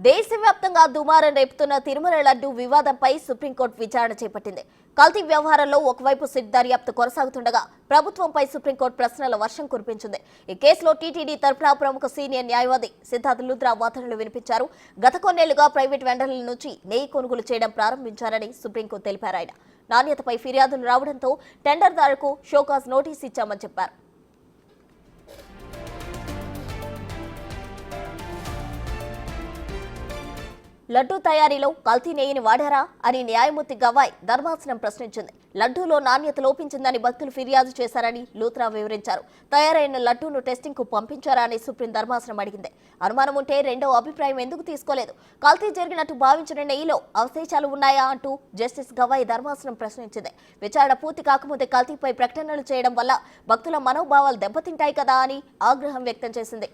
దేశవ్యాప్తంగా దుమారం రేపుతున్న తిరుమల లడ్డు వివాదంపై సుప్రీంకోర్టు విచారణ చేపట్టింది. కల్తీ వ్యవహారంలో ఒకవైపు సిట్ దర్యాప్తు కొనసాగుతుండగా ప్రభుత్వంపై సుప్రీంకోర్టు ప్రశ్నల వర్షం కురిపించింది. ఈ కేసులో టీటీడీ తరఫున ప్రముఖ సీనియర్ న్యాయవాది సిద్ధార్థ్ లూథ్రా వాదనలు వినిపించారు. గత కొన్నేళ్లుగా ప్రైవేట్ వెండర్ల నుంచి నెయ్యి కొనుగోలు చేయడం ప్రారంభించారని సుప్రీంకు తెలిపారు. ఆయన నాణ్యతపై ఫిర్యాదులు రావడంతో టెండర్దారుకు షోకాజ్ నోటీస్ ఇచ్చామని చెప్పారు. లడ్డూ తయారీలో కల్తీ నెయ్యిని వాడారా అని న్యాయమూర్తి గవాయ్ ధర్మాసనం ప్రశ్నించింది. లడ్డూలో నాణ్యత లోపించిందని భక్తులు ఫిర్యాదు చేశారని లూథ్రా వివరించారు. తయారైన లడ్డూను టెస్టింగ్ కు పంపించారా అని సుప్రీం ధర్మాసనం అడిగింది. అనుమానం ఉంటే రెండో అభిప్రాయం ఎందుకు తీసుకోలేదు? కల్తీ జరిగినట్టు భావించిన నెయ్యిలో అవశేషాలు ఉన్నాయా అంటూ జస్టిస్ గవాయ్ ధర్మాసనం ప్రశ్నించింది. విచారణ పూర్తి కాకముందే కల్తీపై ప్రకటనలు చేయడం వల్ల భక్తుల మనోభావాలు దెబ్బతింటాయి కదా అని ఆగ్రహం వ్యక్తం చేసింది.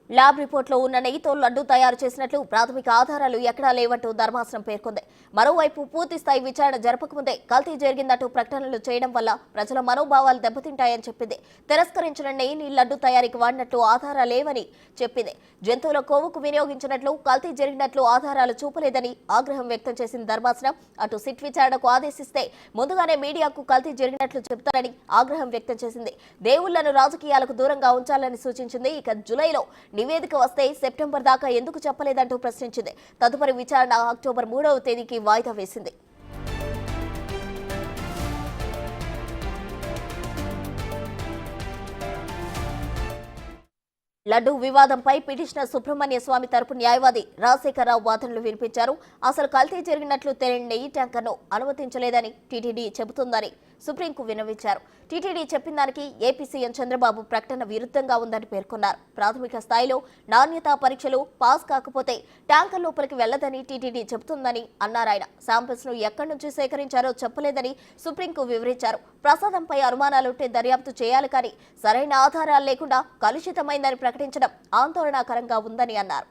ల్యాబ్ రిపోర్టులో ఉన్న నెయ్యితో లడ్డూ తయారు చేసినట్లు ప్రాథమిక ఆధారాలు ఎక్కడా లేవంటూ ధర్మాసనం పేర్కొంది. మరోవైపు పూర్తి స్థాయి విచారణ జరపకముందే కల్తీ జరిగిందంటూ ప్రకటనలు చేయడం వల్ల ప్రజల మనోభావాలు దెబ్బతింటాయని చెప్పింది. తిరస్కరించిన నెయ్యిని లడ్డూ తయారీకి వాడినట్లు ఆధారాలేవని చెప్పింది. జంతువుల కొవ్వుకు వినియోగించినట్లు కల్తీ జరిగినట్లు ఆధారాలు చూపలేదని ఆగ్రహం వ్యక్తం చేసిన ధర్మాసనం అటు సిట్ విచారణకు ఆదేశిస్తే ముందుగానే మీడియాకు కల్తీ జరిగినట్లు చెబుతారని ఆగ్రహం వ్యక్తం చేసింది. దేవుళ్లను రాజకీయాలకు దూరంగా ఉంచాలని సూచించింది. ఇక జూలైలో నివేదిక వస్తే సెప్టెంబర్ దాకా ఎందుకు చెప్పలేదంటూ ప్రశ్నించింది. తదుపరి విచారణ అక్టోబర్ 3వ తేదీకి వాయిదా వేసింది. లడ్డూ వివాదంపై పిటిషనర్ సుబ్రహ్మణ్య స్వామి తరపు న్యాయవాది రాజశేఖరరావు వాదనలు వినిపించారు. అసలు కల్తీ జరిగినట్లు తేలిన నెయ్యి ట్యాంకర్ను అనుమతించలేదని టీటీడీ చెబుతుందని సుప్రీంకు విన్నవించారు. టీటీడీ చెప్పిన దానికి ఏపీ సీఎం చంద్రబాబు ప్రకటన విరుద్ధంగా ఉందని పేర్కొన్నారు. ప్రాథమిక స్థాయిలో నాణ్యతా పరీక్షలు పాస్ కాకపోతే ట్యాంకర్ లోపలికి వెళ్లదని టీటీడీ చెబుతుందని అన్నారు. ఆయన శాంపిల్స్ ను ఎక్కడి నుంచి సేకరించారో చెప్పలేదని సుప్రీంకు వివరించారు. ప్రసాదంపై అనుమానాలుంటే దర్యాప్తు చేయాలి కానీ సరైన ఆధారాలు లేకుండా కలుషితమైందని ప్రకటించడం ఆందోళనకరంగా ఉందని అన్నారు.